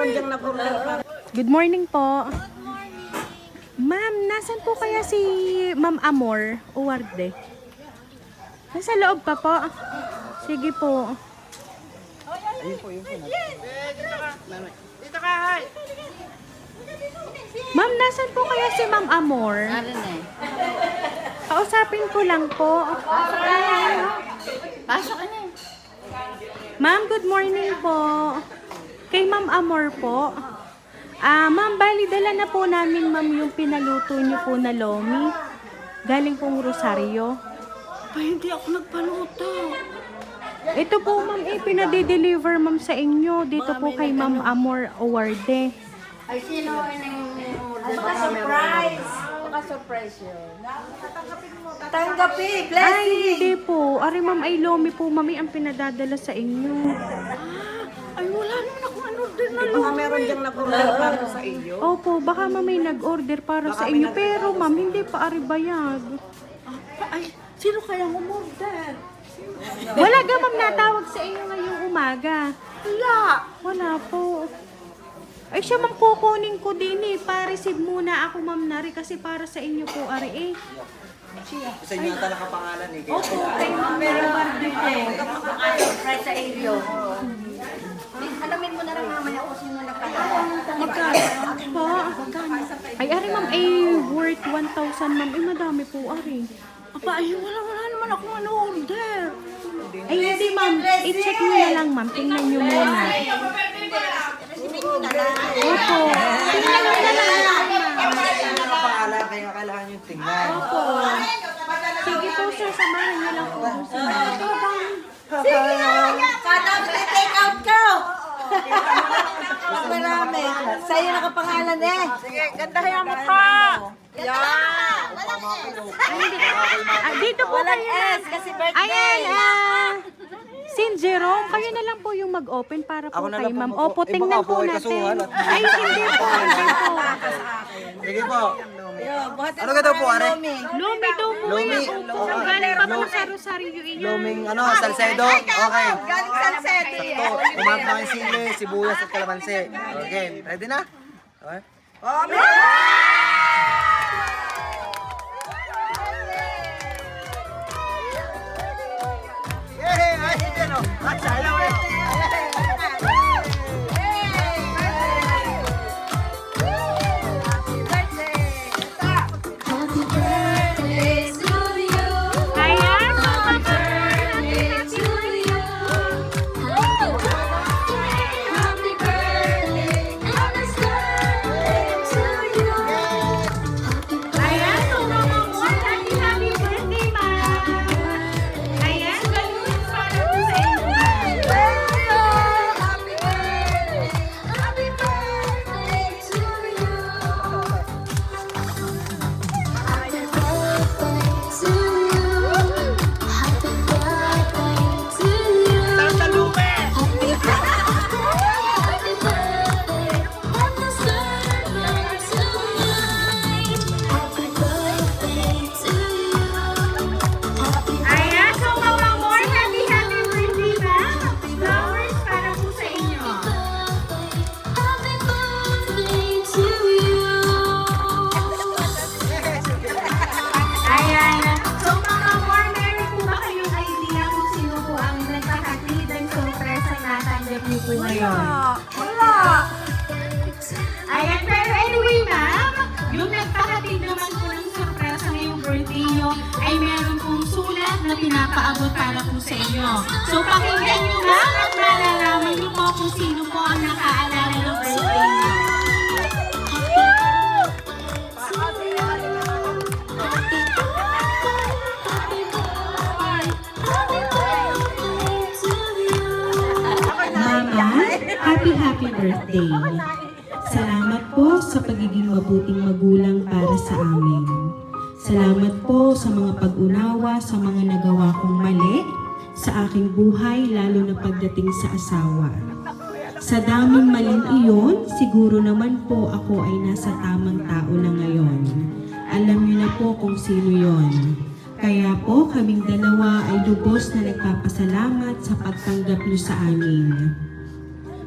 meron diyang nag-order pa. Good morning po. Ma'am, nasan po kaya si Ma'am Amor Uwarde? Nasa loob pa po. Sige po. Dito ka, hay. Ma'am, nasan po kaya si Ma'am Amor? Kausapin ko lang po. Pasok ka na. Ma'am, good morning po. Kay Ma'am Amor po. Ma'am, bali dala na po namin ma'am yung pinaluto niyo po na lomi. Galing pong Rosario. Pa, hindi ako nagpaluto. Ito po ma'am, pinade-deliver ma'am sa inyo. Dito po kay Ma'am Amor Uwarde. Ay, sino ang Baka surprise. Baka surprise yun. Tanggapin, Ay, blessing. hindi po. Ari ma'am, ay lomi po mami ang pinadadala sa inyo. Ay, wala naman akong order na baka meron diyang nag-order para sa iyo. Opo, baka ma'am may nag-order para sa inyo. Pero ma'am, hindi pa ari bayad. Ay, sino kaya umorder? Wala ga ma'am natawag sa inyo ngayong umaga. Wala. Wala po. Ay siya ma'am, kukunin ko din eh. Pa-receive muna ako ma'am nari kasi para sa inyo po ari eh. Sa inyo ata nakapangalan eh. Opo, kay ma'am meron birthday ko. surprise sa iyo? Alamin mo na lang mamaya kung sino nagkakaroon. Po. Ay ari ma'am, ay worth 1,000 ma'am. Ay madami po ari. Aba, ay, wala naman akong order. Ay hindi ma'am, i-check nyo na lang ma'am. Tingnan nyo muna. Opo. Tingnan nyo na lang ma'am. Nakapangalan kaya kailangan yung tingnan. Opo. Sige po sir, samahan nyo lang po. Sige na! Kada take out ka! Marami. Sa'yo nakapangalan eh. Sige, gandahin ang mukha. Yan. Dito po Walang kayo. S kasi birthday. Ayan, Sin Jerome, kayo na lang po yung mag-open para po Ako na kay lang po ma'am. mag- Opo, Eh, tingnan baka po po ay natin. kasuhan at- Ay, hindi po, hindi po. Sige po. Buhatin Ano ka daw po, are? Lumi daw po Lumi. yan. Opo, galing pa po sa Rosario iyan. Luming Salcedo. Okay. Galing Salcedo. Sakto. Umahap na yung sili, sibuyas at kalamansi. Okay. Ready na? Okay. Yay! Ay, yan o. At sayaw eh. Happy birthday to you. Ayan, Happy birthday to you. Happy birthday and a birthday to you. ayan, so mama mo, happy birthday, ma'am. Ayan, ganun para po sa inyo. Happy birthday. Happy birthday to you. Happy birthday to you. Happy birthday to you. Happy birthday, happy birthday tonight. Happy birthday to you. Happy Ayan, so mama mo, happy birthday, ma'am. Flowers para po sa inyo. Happy birthday to you. Ayan. So mga more, meron po ba kayong idea kung sino po ang nagpahatid ng sorpresa na tanggap niyo po ngayon? Wala. Ayan, pero anyway ma'am, yung nagpahatid naman po ng sorpresa ngayong birthday niyo ay meron pong sulat na pinapaabot para po sa inyo. So pakinggan niyo ma'am at malalaman niyo po kung sino po ang nakaalala ng birthday niyo. Mama, happy birthday. Salamat po sa pagiging mabuting magulang para sa amin. Salamat po sa mga pag-unawa sa mga nagawa kong mali sa aking buhay, lalo na pagdating sa asawa. Sa daming maling iyon, siguro naman po ako ay nasa tamang tao na ngayon. Alam niyo na po kung sino yon. Kaya po kaming dalawa ay lubos na nagpapasalamat sa pagtanggap niyo sa amin.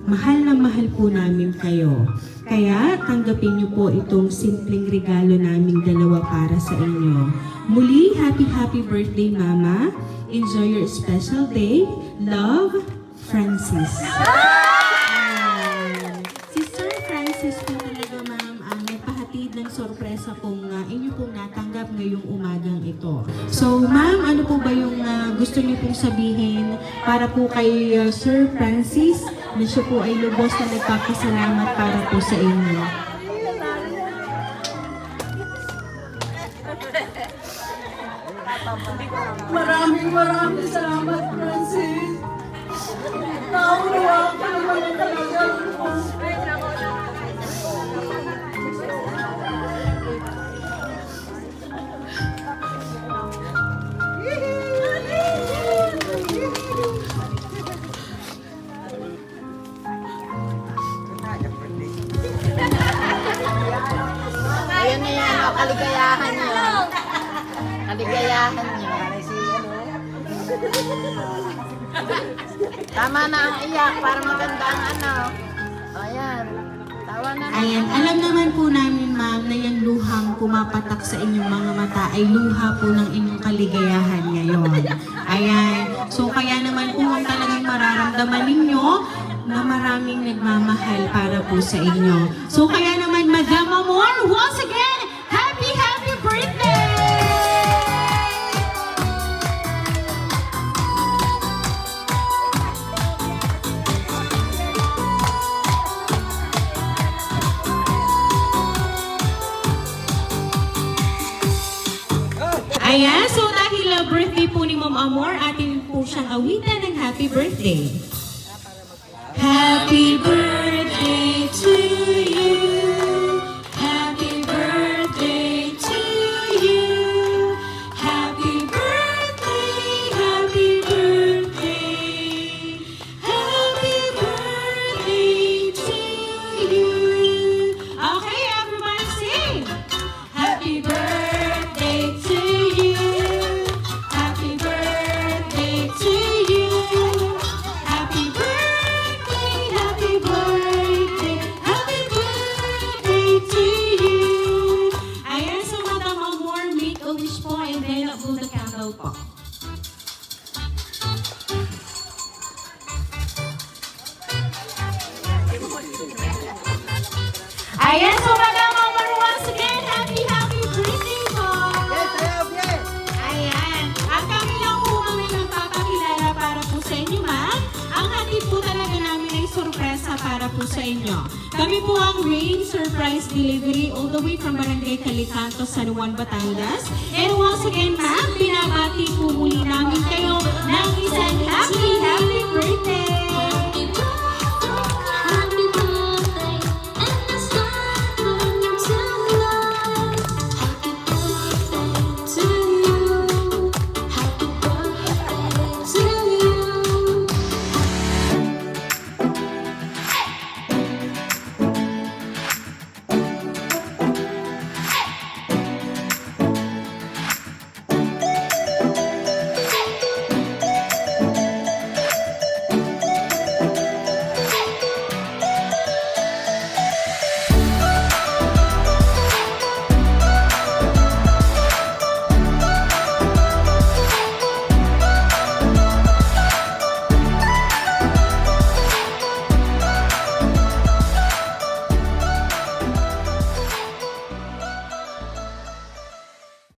na mahal po namin kayo. Kaya tanggapin niyo po itong simpleng regalo naming dalawa para sa inyo. Muli, happy birthday, Mama. Enjoy your special day. Love, Francis. Si Sir Francis po talaga, ma'am, ang nagpahatid ng sorpresa kung inyo pong natanggap ngayong umagang ito. So, ma'am, ano po ba yung gusto niyo pong sabihin para po kay Sir Francis na siya po ay lubos na nagpapasalamat para po sa inyo? Maraming salamat, Francis. Naunawa ka naman ang talagang mo. Ayan na yan, o, kaligayahan nyo. Kaligayahan nyo. Tama na ang iyak para maganda ang ano. Ayan. Tawa na. Ayan, alam naman po namin, ma'am, na yung luhang pumapatak sa inyong mga mata ay luha po ng inyong kaligayahan ngayon. Ayan. So, kaya naman po talagang mararamdaman ninyo na maraming nagmamahal para po sa inyo. So, kaya naman, Madam Amor, once again, happy birthday! Ayan, so dahil birthday po ni Ma'am Amor, atin po siyang awitan ng happy birthday. Happy birthday to you. Happy birthday to you. Happy birthday, happy birthday. Happy birthday to you. Okay, everyone sing. Happy birthday to you. Happy birthday to you. Happy birthday, happy birthday, happy birthday to you. Ayan, so Madam Amor, make a wish po and then blow the candle po. Ayan, so Madam Amor, once again, happy birthday po! Ayan. At kami lang po kami nagpapakilala para po sa inyo, ma'am. Ang hatid po talaga namin ay sorpresa para po sa inyo. Kami po ang Rain Surprise Delivery all the way from Barangay Calicanto, San Juan, Batangas. And once again, ma'am, binabati po muli namin kayo ng isang happy birthday!